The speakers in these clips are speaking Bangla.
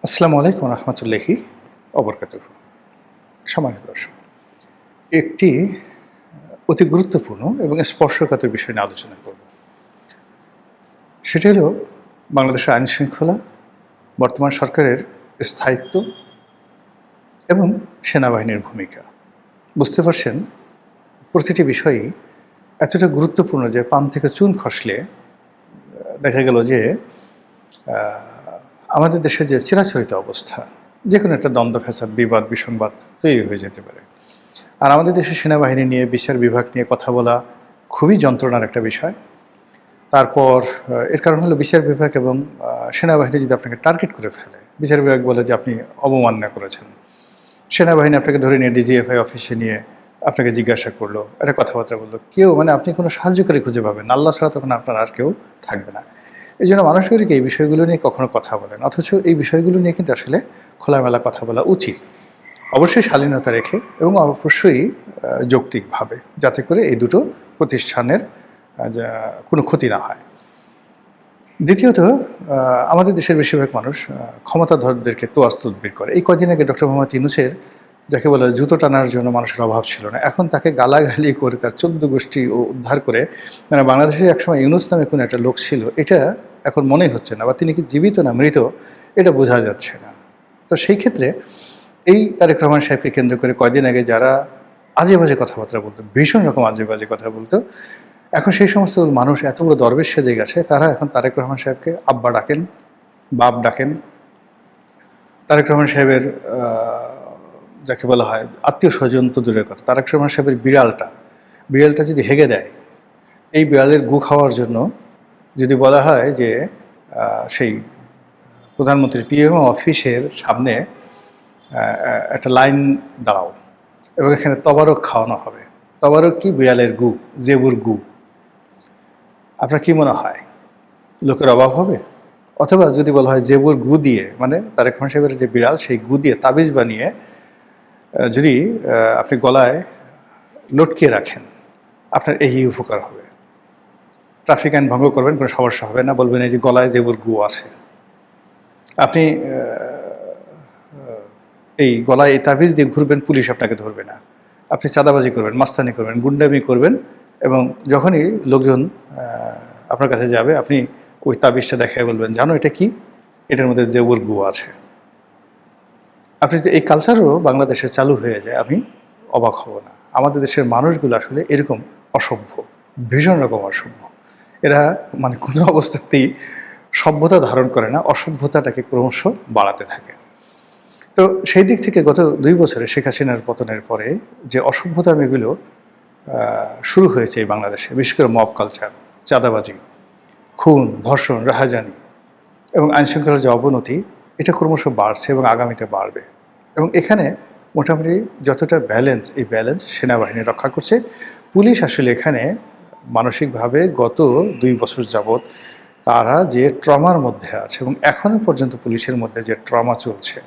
আসসালামু আলাইকুম রহমতুল্লাহি অবরকাতুহু। সম্মানিত দর্শক, একটি অতি গুরুত্বপূর্ণ এবং স্পর্শকাতর বিষয় নিয়ে আলোচনা করব। সেটা হলো বাংলাদেশের আইন শৃঙ্খলা, বর্তমান সরকারের স্থায়িত্ব এবং সেনাবাহিনীর ভূমিকা। বুঝতে পারছেন, প্রতিটি বিষয়ই এতটা গুরুত্বপূর্ণ যে পান থেকে চুন খসলে দেখা গেল যে আমাদের দেশের যে চিরাচরিত অবস্থা, যে কোনো একটা দ্বন্দ্ব ফ্যাসাদ, বিবাদ, বিসংবাদ তৈরি হয়ে যেতে পারে। আর আমাদের দেশের সেনাবাহিনী নিয়ে, বিচার বিভাগ নিয়ে কথা বলা খুবই যন্ত্রণার একটা বিষয়। তারপর এর কারণ হলো বিচার বিভাগ এবং সেনাবাহিনী যদি আপনাকে টার্গেট করে ফেলে, বিচার বিভাগ বলে যে আপনি অবমাননা করেছেন। সেনাবাহিনী আপনাকে ধরে নিয়ে ডিজিএফআই অফিসে নিয়ে আপনাকে জিজ্ঞাসা করলো, একটা কথাবার্তা বললো। কেউ আপনি কোনো সাহায্যকারী খুঁজে পাবেন না। আল্লাহ ছাড়া তখন আপনার আর কেউ থাকবে না। এই জন্য মানুষদেরকে এই বিষয়গুলো নিয়ে কখনো কথা বলেন, অথচ এই বিষয়গুলো নিয়ে কিন্তু আসলে খোলামেলা কথা বলা উচিত। অবশ্যই শালীনতা রেখে এবং অবশ্যই যৌক্তিকভাবে, যাতে করে এই দুটো প্রতিষ্ঠানের কোনো ক্ষতি না হয়। দ্বিতীয়ত, আমাদের দেশের বেশিরভাগ মানুষ ক্ষমতাধরদেরকে তোয়াজ তদবির করে। এই কয়দিন আগে ডক্টর মোহাম্মদ ইউনূসের, যাকে বলে জুতো টানার জন্য মানুষের অভাব ছিল না, এখন তাকে গালাগালি করে তার ১৪ গোষ্ঠী উদ্ধার করে, বাংলাদেশে একসময় ইউনূস নামে কোনো একটা লোক ছিল, এটা এখন মনেই হচ্ছে না, বা তিনি কি জীবিত না মৃত এটা বোঝা যাচ্ছে না। তো সেই ক্ষেত্রে এই তারেক রহমান সাহেবকে কেন্দ্র করে কয়দিন আগে যারা আজে বাজে কথাবার্তা বলতো, ভীষণ রকম আজে বাজে কথা বলতো, এখন সেই সমস্ত মানুষ এতগুলো দরবেশ সেজে গেছে, তারা এখন তারেক রহমান সাহেবকে আব্বা ডাকেন, বাপ ডাকেন। তারেক রহমান সাহেবের যাকে বলা হয় আত্মীয় স্বজন তো দূরের কথা, তারেক রহমান সাহেবের বিড়ালটা যদি হেগে দেয়, এই বিড়ালের গু খাওয়ার জন্য যদি বলা হয় যে সেই প্রধানমন্ত্রীর পিএম অফিসের সামনে একটা লাইন দাঁড়াও এবং এখানে তবারক খাওয়ানো হবে। তবারক কি? বিড়ালের গু, জেবুর গু। আপনার কি মনে হয় লোকের অভাব হবে? অথবা যদি বলা হয় জেবুর গু দিয়ে, তারেক রহমান সাহেবের যে বিড়াল, সেই গু দিয়ে তাবিজ বানিয়ে যদি আপনি গলায় লটকিয়ে রাখেন, আপনার এই উপকার হবে। ট্রাফিক আইন ভঙ্গ করবেন, কোনো সমস্যা হবে না, বলবেন এই যে গলায় জেবুর গু আছে। আপনি এই গলায় এই তাবিজ দিয়ে ঘুরবেন, পুলিশ আপনাকে ধরবে না। আপনি চাঁদাবাজি করবেন, মাস্তানি করবেন, গুন্ডামি করবেন, এবং যখনই লোকজন আপনার কাছে যাবে, আপনি ওই তাবিজটা দেখায় বলবেন, জানো এটা কি? এটার মধ্যে জেবুর গু আছে। আপনি যদি এই কালচারও বাংলাদেশে চালু হয়ে যায়, আমি অবাক হব না। আমাদের দেশের মানুষগুলো আসলে এরকম অসভ্য, ভীষণ রকম অসভ্য। এরা কোনো অবস্থাতেই সভ্যতা ধারণ করে না, অসভ্যতাটাকে ক্রমশ বাড়াতে থাকে। তো সেই দিক থেকে গত ২ বছরে শেখ হাসিনার পতনের পরে যে অসভ্যতামিগুলো শুরু হয়েছে এই বাংলাদেশে, বিশেষ করে মব কালচার, চাঁদাবাজি, খুন, ধর্ষণ, রাহাজানি এবং আইনশৃঙ্খলার যে অবনতি, এটা ক্রমশ বাড়ছে এবং আগামীতে বাড়বে। এবং এখানে মোটামুটি যতটা ব্যালেন্স, এই ব্যালেন্স সেনাবাহিনী রক্ষা করছে। পুলিশ আসলে এখানে মানসিকভাবে গত ২ বছর যাবৎ তারা যে ট্রমার মধ্যে আছে, এবং এখনও পর্যন্ত পুলিশের মধ্যে যে ট্রমা চলছে,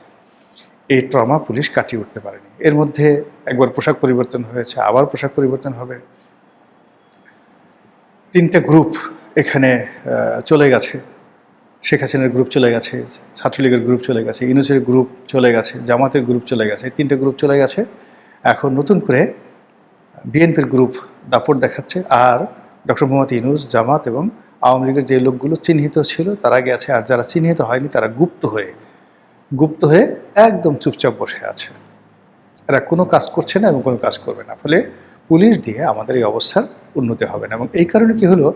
এই ট্রমা পুলিশ কাটিয়ে উঠতে পারেনি। এর মধ্যে একবার পোশাক পরিবর্তন হয়েছে, আবার পোশাক পরিবর্তন হবে। ৩টে গ্রুপ এখানে চলে গেছে। শেখ হাসিনার গ্রুপ চলে গেছে, ছাত্রলীগের গ্রুপ চলে গেছে, ইউনূসের গ্রুপ চলে গেছে, জামাতের গ্রুপ চলে গেছে। ৩টে গ্রুপ চলে গেছে। এখন নতুন করে বিএনপির গ্রুপ দাপট দেখাচ্ছে। আর ডক্টর মোহাম্মদ ইউনূস, জামাত এবং আওয়ামী লীগের যে লোকগুলো চিহ্নিত ছিল তারা গেছে, আর যারা চিহ্নিত হয়নি তারা গুপ্ত হয়ে একদম চুপচাপ বসে আছে। এরা কোনো কাজ করছে না এবং কোনো কাজ করবে না। ফলে পুলিশ দিয়ে আমাদের এই অবস্থার উন্নতি হবে না। এবং এই কারণে কি হলো,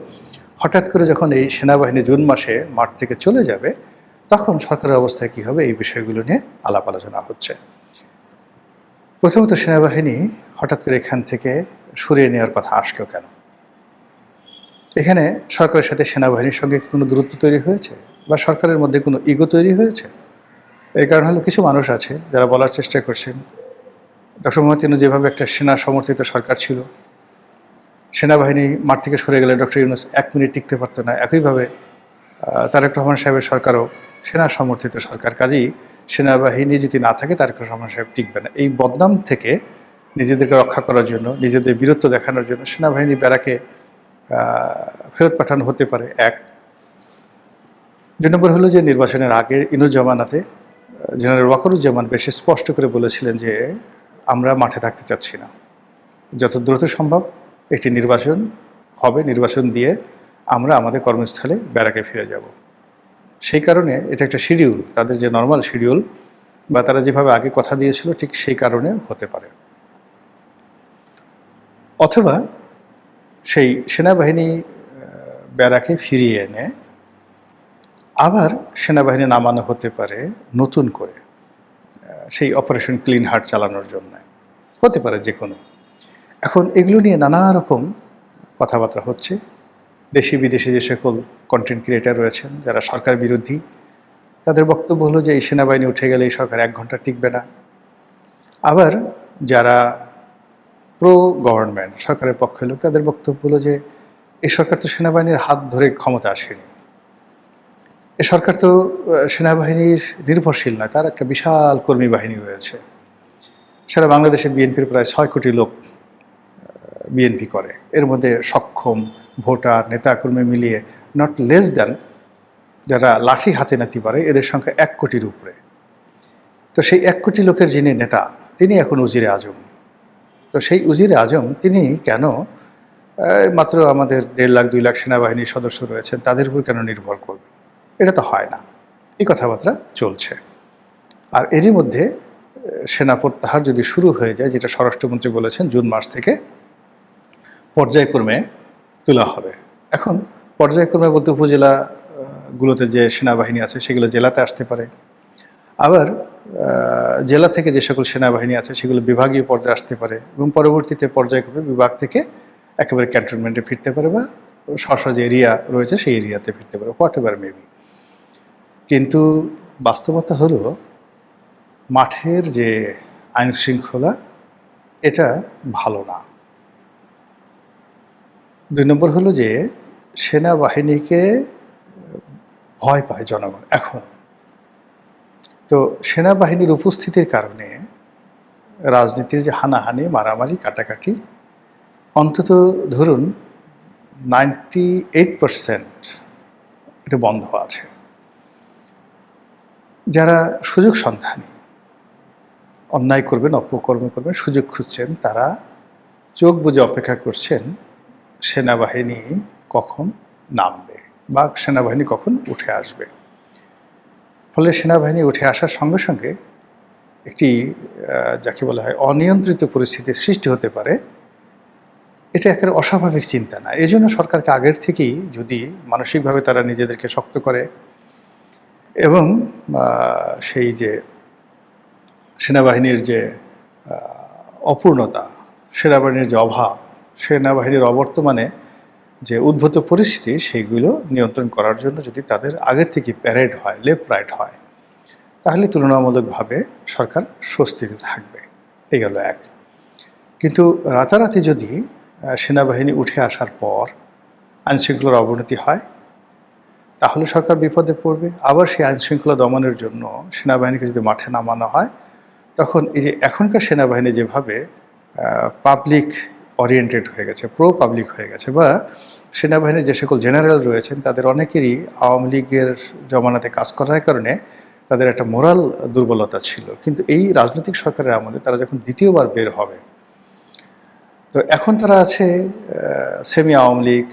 হঠাৎ করে যখন এই সেনাবাহিনী জুন মাসে মাঠ থেকে চলে যাবে, তখন সরকারের অবস্থায় কী হবে, এই বিষয়গুলো নিয়ে আলাপ আলোচনা হচ্ছে। প্রথমত, সেনাবাহিনী হঠাৎ করে এখান থেকে সরিয়ে নেওয়ার কথা আসলো কেন? এখানে সরকারের সাথে সেনাবাহিনীর সঙ্গে কোনো দূরত্ব তৈরি হয়েছে, বা সরকারের মধ্যে কোনো ইগো তৈরি হয়েছে? এই কারণ হলো, কিছু মানুষ আছে যারা বলার চেষ্টা করছেন, ডক্টর মোহাম্মদ ইউনূস যেভাবে একটা সেনা সমর্থিত সরকার ছিল, সেনাবাহিনী মাঠ থেকে সরে গেলে ডক্টর ইউনূস ১ মিনিট টিকতে পারত না। একইভাবে তারেক রহমান সাহেবের সরকারও সেনা সমর্থিত সরকার। কাজেই সেনাবাহিনী যদি না থাকে তারেক রহমান সাহেব টিকবে না। এই বদনাম থেকে নিজেদেরকে রক্ষা করার জন্য, নিজেদের বীরত্ব দেখানোর জন্য সেনাবাহিনী ব্যারাকে ফেরত পাঠানো হতে পারে। ১ ২ নম্বর হলো যে নির্বাচনের আগে ইনুস জামানাতে জেনারেল ওয়াকারুজ্জামান বেশ স্পষ্ট করে বলেছিলেন যে আমরা মাঠে থাকতে চাচ্ছি না, যত দ্রুত সম্ভব একটি নির্বাচন হবে, নির্বাচন দিয়ে আমরা আমাদের কর্মস্থলে ব্যারাকে ফিরে যাব। সেই কারণে এটা একটা শিডিউল, তাদের যে নর্মাল শিডিউল বা তারা যেভাবে আগে কথা দিয়েছিল ঠিক সেই কারণে হতে পারে। অথবা সেই সেনাবাহিনী ব্যারাকে ফিরিয়ে এনে আবার সেনাবাহিনী নামানো হতে পারে নতুন করে সেই অপারেশন ক্লিন হার্ট চালানোর জন্য, হতে পারে যে কোনো। এখন এগুলো নিয়ে নানা রকম কথাবার্তা হচ্ছে। দেশি বিদেশি যে সকল কন্টেন্ট ক্রিয়েটার রয়েছেন যারা সরকার বিরোধী, তাদের বক্তব্য হলো যে এই সেনাবাহিনী উঠে গেলে এই সরকার 1 ঘন্টা টিকবে না। আবার যারা প্রো গভর্নমেন্ট সরকারের পক্ষে লোক, তাদের বক্তব্য হলো যে এই সরকার তো সেনাবাহিনীর হাত ধরে ক্ষমতা আসেনি, এ সরকার তো সেনাবাহিনীর নির্ভরশীল নয়, তার একটা বিশাল কর্মী বাহিনী রয়েছে। সারা বাংলাদেশে বিএনপির প্রায় 6 কোটি লোক বিএনপি করে, এর মধ্যে সক্ষম ভোটার নেতাকর্মী মিলিয়ে নট লেস দ্যান যারা লাঠি হাতে নাতে পারে এদের সংখ্যা 1 কোটির উপরে। তো সেই 1 কোটি লোকের যিনি নেতা তিনি এখন উজিরে আজম। তো সেই উজিরে আজম তিনি কেন মাত্র আমাদের 1.5 লাখ 2 লাখ সেনাবাহিনীর সদস্য রয়েছেন তাদের উপর কেন নির্ভর করবেন? এটা তো হয় না। এই কথাবার্তা চলছে। আর এরই মধ্যে সেনা প্রত্যাহার যদি শুরু হয়ে যায়, যেটা স্বরাষ্ট্রমন্ত্রী বলেছেন জুন মাস থেকে পর্যায়ক্রমে তোলা হবে। এখন পর্যায়ক্রমে বলতে উপজেলা গুলোতে যে সেনাবাহিনী আছে সেগুলো জেলাতে আসতে পারে, আবার জেলা থেকে যে সকল সেনাবাহিনী আছে সেগুলো বিভাগীয় পর্যায়ে আসতে পারে এবং পরবর্তীতে পর্যায়ক্রমে বিভাগ থেকে একেবারে ক্যান্টনমেন্টে ফিরতে পারে বা স্ব যে এরিয়া রয়েছে সেই এরিয়াতে ফিরতে পারে, হোয়াট এভার মেবি। কিন্তু বাস্তবতা হলো মাঠের যে আইন শৃঙ্খলা এটা ভালো না। 2 নম্বর হলো যে সেনাবাহিনীকে ভয় পায় জনগণ এখন। তো সেনাবাহিনীর উপস্থিতির কারণে রাজনীতির যে হানাহানি মারামারি কাটাকাটি অন্তত ধরুন 98% এটা বন্ধ আছে। যারা সুযোগ সন্ধানী, অন্যায় করবেন অপকর্ম করবেন সুযোগ খুঁজছেন, তারা চোখ বুজে অপেক্ষা করছেন সেনাবাহিনী কখন নামবে বা সেনাবাহিনী কখন উঠে আসবে। ফলে সেনাবাহিনী উঠে আসার সঙ্গে সঙ্গে একটি যাকে বলা হয় অনিয়ন্ত্রিত পরিস্থিতির সৃষ্টি হতে পারে। এটা একেবারে অস্বাভাবিক চিন্তা না। এজন্য সরকারকে আগের থেকেই যদি মানসিকভাবে তারা নিজেদেরকে শক্ত করে এবং সেই যে সেনাবাহিনীর যে অপূর্ণতা, সেনাবাহিনীর যে অভাব, সেনাবাহিনীর অবর্তমানে যে উদ্ভূত পরিস্থিতি সেইগুলো নিয়ন্ত্রণ করার জন্য যদি তাদের আগের থেকে প্যারেড হয়, লেফট রাইট হয়, তাহলে তুলনামূলকভাবে সরকার স্বস্তিতে থাকবে। এই গেল এক। কিন্তু রাতারাতি যদি সেনাবাহিনী উঠে আসার পর আইনশৃঙ্খলার অবনতি হয় তাহলে সরকার বিপদে পড়বে। আবার সেই আইনশৃঙ্খলা দমনের জন্য সেনাবাহিনীকে যদি মাঠে নামানো হয় তখন এই যে এখনকার সেনাবাহিনী যেভাবে পাবলিক ওরিয়েন্টেড হয়ে গেছে, প্রো পাবলিক হয়ে গেছে, বা সেনাবাহিনীর যে সকল জেনারেল রয়েছেন তাদের অনেকেরই আওয়ামী লীগের জমানাতে কাজ করার কারণে তাদের একটা মোরাল দুর্বলতা ছিল। কিন্তু এই রাজনৈতিক সরকারের আমলে তারা যখন দ্বিতীয়বার বের হবে, তো এখন তারা আছে semi Awami League,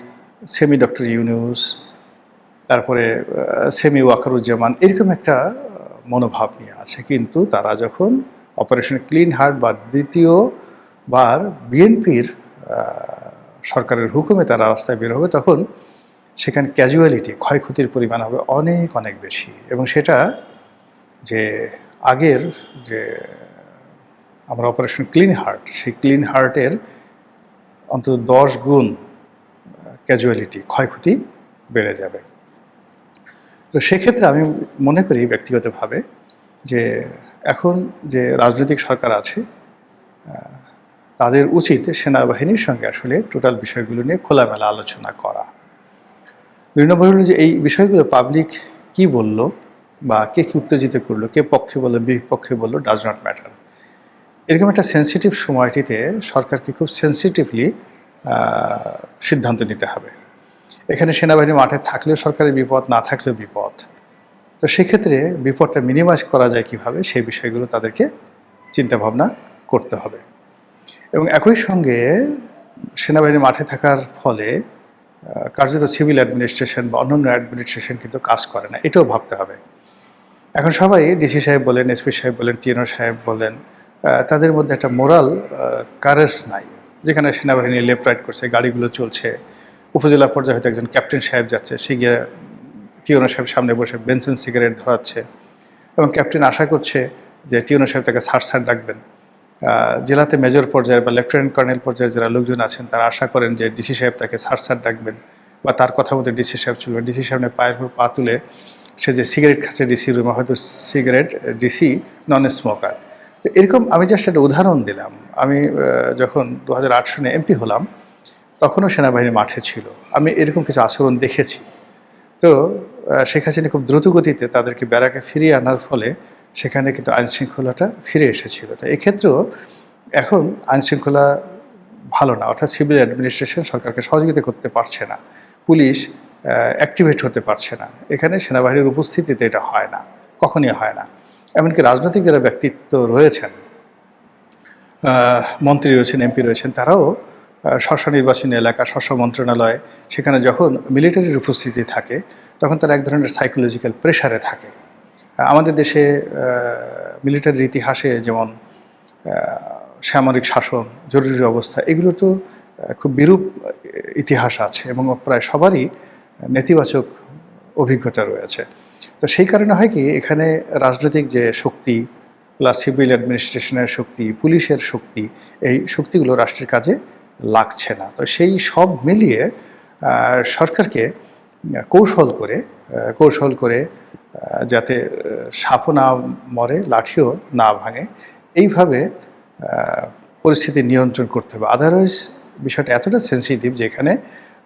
semi doctor Yunus, তারপরে সেমি ওয়াকারুজ্জামান, এরকম একটা মনোভাব নিয়ে আছে। কিন্তু তারা যখন অপারেশন ক্লিন হার্ট বা দ্বিতীয়বার বিএনপির সরকারের হুকুমে তারা রাস্তায় বের হবে তখন সেখানে ক্যাজুয়ালিটি, ক্ষয়ক্ষতির পরিমাণ হবে অনেক অনেক বেশি। এবং সেটা যে আগের যে আমরা অপারেশন ক্লিন হার্ট, সেই ক্লিন হার্টের অন্তত 10 গুণ ক্যাজুয়ালিটি, ক্ষয়ক্ষতি বেড়ে যাবে। তো সেক্ষেত্রে আমি মনে করি ব্যক্তিগতভাবে যে এখন যে রাজনৈতিক সরকার আছে তাদের উচিত সেনাবাহিনীর সঙ্গে আসলে টোটাল বিষয়গুলো নিয়ে খোলামেলা আলোচনা করা। 2 নম্বর হলো যে এই বিষয়গুলো পাবলিক কি বলল বা কে কি উত্তেজিত করলো, কে পক্ষে বললো বিপক্ষে বললো, ডাজ নট ম্যাটার। এরকম একটা সেন্সিটিভ সময়টিতে সরকারকে খুব সেন্সিটিভলি সিদ্ধান্ত নিতে হবে। এখানে সেনাবাহিনী মাঠে থাকলেও সরকারের বিপদ, না থাকলেও বিপদ। তো সেক্ষেত্রে বিপদটা মিনিমাইজ করা যায় কিভাবে, সেই বিষয়গুলো তাদেরকে চিন্তাভাবনা করতে হবে। এবং একই সঙ্গে সেনাবাহিনী মাঠে থাকার ফলে কার্যত সিভিল অ্যাডমিনিস্ট্রেশন বা অন্যান্য অ্যাডমিনিস্ট্রেশন কিন্তু কাজ করে না, এটাও ভাবতে হবে। এখন সবাই ডিসি সাহেব বলেন, এসপি সাহেব বলেন, টিএনও সাহেব বলেন, তাদের মধ্যে একটা মোরাল কারেজ নাই। যেখানে সেনাবাহিনী লেফট রাইট করছে, গাড়িগুলো চলছে, উপজেলা পর্যায়ে হয়তো একজন ক্যাপ্টেন সাহেব যাচ্ছে, সে গিয়ে টিএনও সাহেব সামনে বসে বেনসিন সিগারেট ধরাচ্ছে এবং ক্যাপ্টেন আশা করছে যে টিএনও সাহেব তাকে স্যার ডাকবেন। জেলাতে মেজর পর্যায়ের বা লেফটেন্যান্ট কর্নেল পর্যায়ের যারা লোকজন আছেন তারা আশা করেন যে ডিসি সাহেব তাকে স্যার ডাকবেন বা তার কথা মতো ডিসি সাহেব চলবেন। ডিসি সাহেবের পায়ের উপর পা তুলে সে যে সিগারেট খাচ্ছে ডিসি রুমে, হয়তো সিগারেট ডিসি নন স্মোকার। তো এরকম আমি জাস্ট একটা উদাহরণ দিলাম। আমি যখন 2008 সনে এমপি হলাম তখনও সেনাবাহিনী মাঠে ছিল, আমি এরকম কিছু আচরণ দেখেছি। তো শেখ হাসিনা খুব দ্রুত গতিতে তাদেরকে ব্যারাকে ফিরিয়ে আনার ফলে সেখানে কিন্তু আইনশৃঙ্খলাটা ফিরে এসেছিল। তো এক্ষেত্রেও এখন আইনশৃঙ্খলা ভালো না, অর্থাৎ সিভিল অ্যাডমিনিস্ট্রেশন সরকারকে সহযোগিতা করতে পারছে না, পুলিশ অ্যাক্টিভেট হতে পারছে না। এখানে সেনাবাহিনীর উপস্থিতিতে এটা হয় না, কখনই হয় না। এমনকি রাজনৈতিক যারা ব্যক্তিত্ব রয়েছেন, মন্ত্রী রয়েছেন, এমপি রয়েছেন, তারাও স্ব নির্বাচনী এলাকা, স্ব মন্ত্রণালয়, সেখানে যখন মিলিটারির উপস্থিতি থাকে তখন তারা এক ধরনের সাইকোলজিক্যাল প্রেশারে থাকে। আমাদের দেশে মিলিটারির ইতিহাসে যেমন সামরিক শাসন, জরুরি অবস্থা, এগুলো তো খুব বিরূপ ইতিহাস আছে এবং প্রায় সবারই নেতিবাচক অভিজ্ঞতা রয়েছে। তো সেই কারণে হয় কি, এখানে রাজনৈতিক যে শক্তি প্লাস সিভিল অ্যাডমিনিস্ট্রেশনের শক্তি, পুলিশের শক্তি, এই শক্তিগুলো রাষ্ট্রের কাজে লাগছে না। তো সেই সব মিলিয়ে সরকারকে কৌশল করে যাতে সাপও না মরে, লাঠিও না ভাঙে, এইভাবে পরিস্থিতি নিয়ন্ত্রণ করতে হবে। আদারওয়াইজ বিষয়টা এতটা সেন্সিটিভ যে এখানে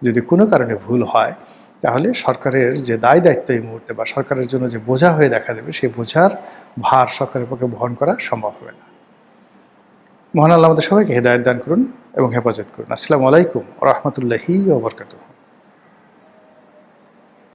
যদি কোনো কারণে ভুল হয় তাহলে সরকারের যে দায় দায়িত্ব এই মুহূর্তে বা সরকারের জন্য যে বোঝা হয়ে দেখা দেবে, সেই বোঝার ভার সরকারের পক্ষে বহন করা সম্ভব হবে না। মহান আল্লাহ আমাদের সবাইকে হেদায়েত দান করুন এবং হেফাজত করুন। আসসালামু আলাইকুম ওয়া রাহমাতুল্লাহি ওয়া বারাকাতুহু।